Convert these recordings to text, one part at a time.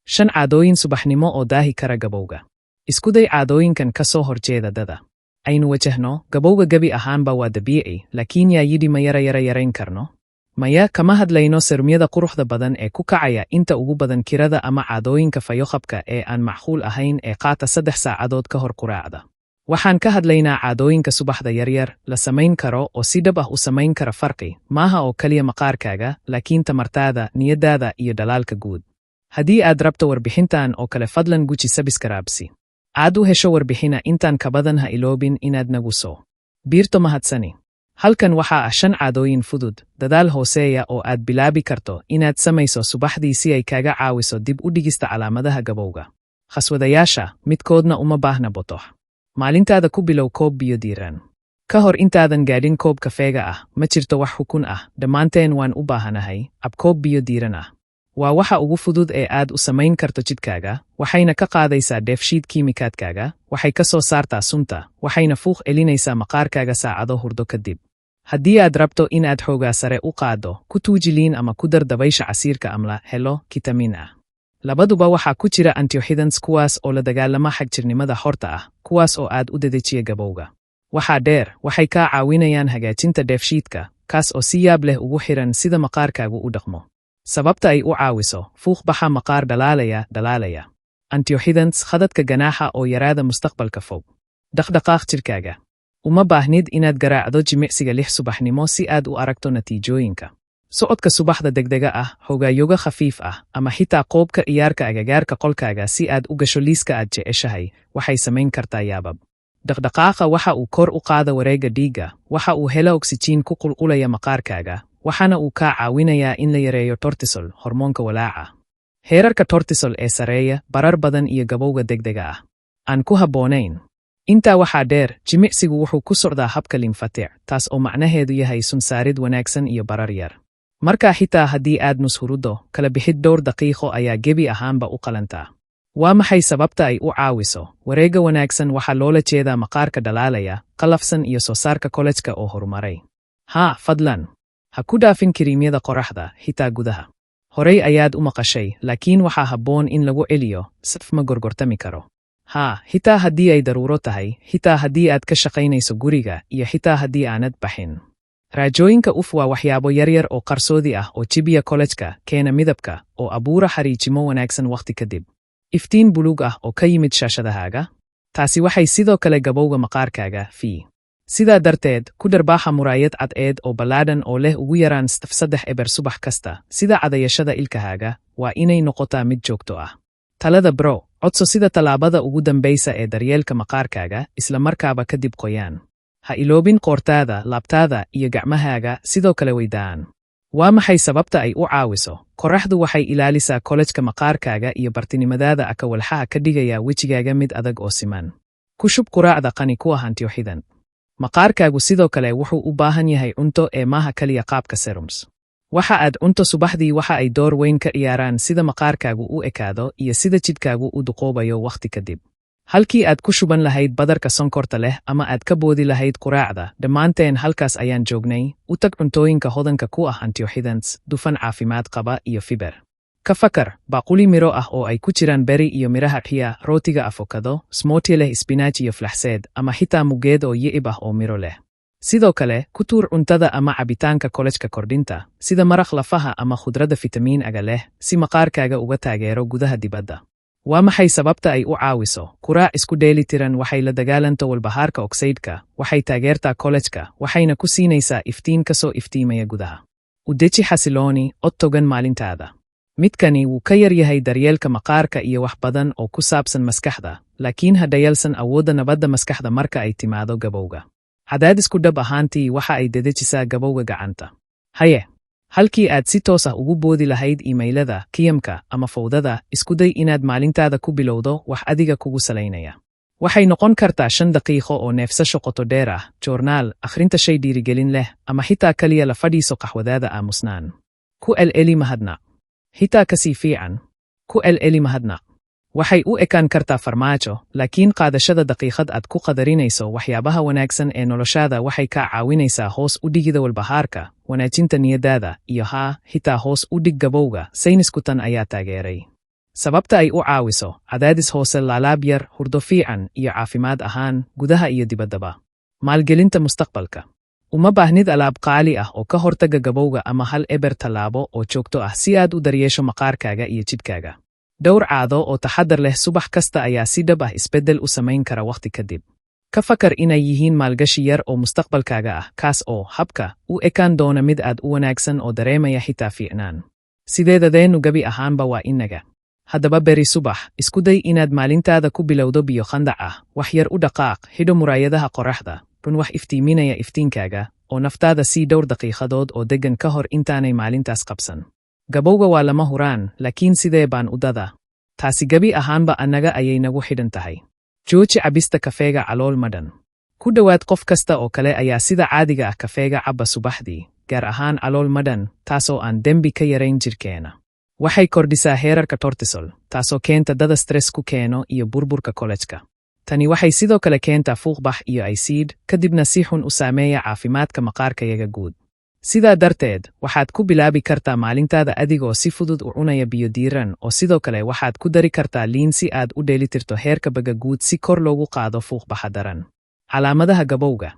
5 caadooyin subaxnimo oo daahi kara gabowga. Isku day caadooyinkan ka soo horjeeda dada. Aynu wajahno, gabowga gebi ahaanba waa dabiici, laakiin yaa yidhi ma yarayn karno? Maya kama hadlayno serumyada quruxda badan ee ku kacaya inta ugu badan kirada ama caadooyinka fayoqabka ee aan macquul ahayn ee qaata 3 saacadood ka hor quraacda. Waxaan ka hadlaynaa caadooyinka subaxda yaryar la samayn karo oo si dhab ah u samayn kara farqi, maaha oo kaliya maqaarkaaga, laakiin tamartaada, niyadaada iyo dhalaalka guud. Haddii aad rabto warbixintan oo kale fadlan guji sabskraibsi. Aad u hesho warbixina intaan ka badan ha iloobin inaad nagu soo biirto mahadsani. Halkan waxaa ah 5 caadooyin fudud, dadaal hooseeya oo aad bilaabi karto inaad samayso subaxdii si ay kaaga caawiso dib u dhigista calaamadaha gabowga. Khaswadayaasha, midkoodna uma baahna botox. Maalintaada ku bilow koob biyo diiran. Ka hor intaadan gaadhin koob kafeega ah, ma jirto wax xukun ah, dhammaanteen waan u baahanahay, ab koob biyo diiran ah. Waa waxa ugu fudud ee aad u samayn karto jidhkaaga, waxayna ka qaadaysaa dheefshiid kiimikaadkaaga, waxay ka soo saartaa sunta, waxayna fuuq elinaysaa maqaarkaaga saacado hurdo kadib. Haddii aad rabto in aad xoogaa sare u qaaddo, ku tuuji liin ama ku dar dabaysha casiirka amla, helo kitamiin ah. Labaduba waxaa ku jira antioxidants kuwaas oo la dagaalama xagjirnimada horta ah, kuwaas oo aad u dedejiya gabowga. Waxaa dheer, waxay kaa caawinayaan hagaajinta dheefshiidka, kaas oo si yaab leh ugu xiran sida maqaarkaagu u dhaqmo. Sababta ay u caawiso, fuuq baxa maqaar dhalaalaya. Antioxidants khadadka ganaaxa oo yaraada mustaqbalka fog. Dhaqdhaqaaq jirkaaga. Uma baahnid inaad garaacdo jimicsiga 6 subaxnimo si aad u aragto natiijooyinka. Socodka subaxda degdega ah, hogaayoga khafiif ah, ama xitaa qoobka ciyaarka agagaarka qolkaaga si aad u gasho liiska aad jeceshahay, waxay samayn kartaa yaabab. Dhaqdhaqaaqa waxa uu kor u qaada wareegga dhiigga, waxa uu hela oksijiin ku qulqulaya maqaarkaaga, waxaana uu kaa caawinayaa in la yareeyo cortisol, hormoonka walaaca. Heerarka cortisol ee sareeya, barar badan iyo gabowga degdega ah. Aan ku habboonayn. Intaa waxaa dheer, jimicsigu wuxuu ku socdaa habka limfatic, taas oo macnaheedu yahay sunsaarid wanaagsan iyo barar yar. Markaa xitaa haddii aad nus huruddo, kala bixid dhowr daqiiqo ayaa gebi ahaanba u qalantaa. Waa maxay sababta ay u caawiso? Wareegga wanaagsan waxaa loola jeedaa maqaarka dhalaalaya, qalafsan iyo soo saarka kolajka oo horumaray. Fadlan. Ha ku dhaafin kiriimyada qoraxda, xitaa gudaha. Horey ayaad u maqashay, laakiin waxaa habboon in lagu celiyo, saf ma gorgortami karo. Xitaa haddii ay daruuro tahay, xitaa haddii aad ka shaqaynayso guriga, iyo xitaa haddii aanad baxin. Raajooyinka waa waxyaabo yaryar oo qarsoodi ah oo jibiya kolajka, keena midabka, oo abuura xariijimo wanaagsan wakhti kadib. Iftiin buluug ah oo ka yimid shaashadahaaga. Taasi waxay sidoo kale gabowga maqaarkaaga sidaa darteed, ku dharbaaxa muraayad cadceed oo ballaadhan oo leh ugu yaraan 3 eber subax kasta, sida cadayashada ilkahaaga, waa inay noqotaa mid joogto ah. Talada bro, codso sida tallaabada ugu dambaysa ee daryeelka maqaarkaaga, isla markaaba kadib qoyaan. Ha iloobin qoortaada, laabtaada iyo gacmahaaga sidoo kale weydaan. Waa maxay sababta ay u caawiso? Qorraxdu waxay ilaalisaa kolajka maqaarkaaga iyo bartinimadaada aka walxaha ka dhigaya wejigaaga mid adag oo siman. Ku shub quraacda qani ku ah antioxidant. Maqaarkaagu sidoo kale wuxuu u baahan yahay cunto ee maaha kaliya qaabka serums. Waxa aad cunto subaxdii waxa ay door weyn ka ciyaaraan sida maqaarkaagu u ekaado iyo sida jidhkaagu u duqoobayo wakhti kadib. Halkii aad ku shuban lahayd badarka sonkorta leh ama aad ka boodi lahayd quraacda, dhammaanteen halkaas ayaan joognay, u tag cuntooyinka hodanka ku ah antioxidants, dufan caafimaad qaba iyo fiber. Ka fakar, baaquli miro ah oo ay ku jiraan beri iyo miraha xiya, rootiga avocado, smoothie leh spinach iyo flaxseed, ama xitaa mugeed oo yi'ib ah oo miro leh. Sidoo kale, ku tuur cuntada ama cabitaanka kolajka kordhinta, sida maraq lafaha ama khudradda fitamiin aga leh, si maqaarkaaga uga taageero gudaha dibadda. Waa maxay sababta ay u caawiso? Quraac isku dheelitiran waxay la dagaalanto walbahaarka oksaydhka, waxay taageertaa kolajka, waxayna ku siinaysaa iftiin ka soo iftiimaya gudaha. U deji xasilooni, od togan maalintaada. Midkani wuu ka yar yahay daryeelka maqaarka iyo wax badan oo ku saabsan maskaxda, laakiin ha dhayalsan awoodda nabadda maskaxda marka ay timaado gabowga. Cadaadisku dhab ahaantii waxa ay dedejisaa gabowga gacanta. Halkii aad si toos ah ugu boodi lahayd iimaylada, kiyamka ama fowdada, isku day inaad maalintaada ku bilowdo wax adiga kugu salaynaya. Waxay noqon kartaa 5 daqiiqo oo neefsasho qoto dheer ah, joornaal, akhrinta shay dhiirigelin leh, ama xitaa kaliya la fadhiiso qaxwadaada aamusnaan. Ku celceli mahadnaq. Xitaa ka sii fiican. Ku celceli mahadnaq. Waxay u ekaan kartaa farmaajo, laakiin qaadashada daqiiqad aad ku qadarinayso waxyaabaha wanaagsan ee noloshaada waxay kaa caawinaysaa hoos u dhigida walbahaarka, wanaajinta niyadaada, iyo xitaa hoos u dhig gabowga. Saynisku tan ayaa taageeray. Sababta ay u caawiso cadaadis hoose, laalaab yar, hurdo fiican iyo caafimaad ahaan gudaha iyo dibaddaba. Maalgelinta mustaqbalka. Uma baahnid alaab qaali ah oo ka hortaga gabowga ama hal eber tallaabo oo joogto ah si aad u daryeesho maqaarkaaga iyo jidhkaaga. Dhowr caado oo taxaddar leh subax kasta ayaa si dhab ah isbeddel u samayn kara waqti kadib. Ka fakar inay yihiin maalgashi yar oo mustaqbalkaaga ah, kaas oo habka u ekaan doona mid aad u wanaagsan oo dareemaya xitaa fiicnaan. Sideedadeennu gabi ahaanba waa inaga. Haddaba beri subax, isku day inaad maalintaada ku bilowdo biyo khandac ah, wax yar u dhaqaaq, xidho muraayadaha qorraxda, run wax iftiiminaya iftiinkaaga, oo naftaada sii dhowr daqiiqadood oo deggan ka hor intaanay maalintaas qabsan. Gabowga waa lama huraan, laakiin sidee baan u dadaa? Taasi gabi ahaanba annaga ayay nagu xidhan tahay. Jooji cabista kafeega calool madhan. Ku dhowaad qof kasta oo kale ayaa sida caadiga ah kafeega cabba subaxdii, gaar ahaan calool madhan, taasoo aan dembi ka yarayn jirkeena. Waxay kordhisaa heerarka cortisol, taasoo keenta dada stress ku keeno iyo burburka kolajka. Tani waxay sidoo kale keentaa fuuqbax iyo aysiid, kadibna si xun u saameeya caafimaadka maqaarkayaga guud. Sidaa darteed, waxaad ku bilaabi kartaa maalintaada adigoo si fudud u cunaya biyo diiran, oo sidoo kale waxaad ku dari kartaa liin si aad u dheelitirto heerka baga guud si kor loogu qaado fuuqbaxa daran. Calaamadaha gabowga.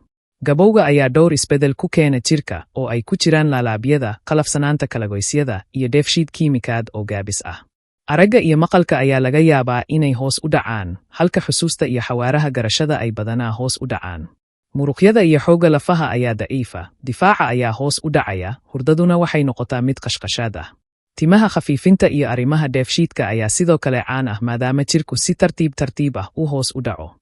Gabowga ayaa dhowr isbeddel ku keena jirka oo ay ku jiraan laalaabyada, qalafsanaanta kalagoysyada iyo dheefshiid kiimikaad oo gaabis ah. Aragga iyo maqalka ayaa laga yaabaa inay hoos u dhacaan, halka xusuusta iyo xawaaraha garashada ay badanaa hoos u dhacaan. Muruqyada iyo xoogga lafaha ayaa daciifa, difaaca ayaa hoos u dhacaya, hurdaduna waxay noqotaa mid qashqashaad ah. Timaha khafiifinta iyo arrimaha dheefshiidka ayaa sidoo kale caan ah maadaama jirku si tartiib ah u hoos u dhaco.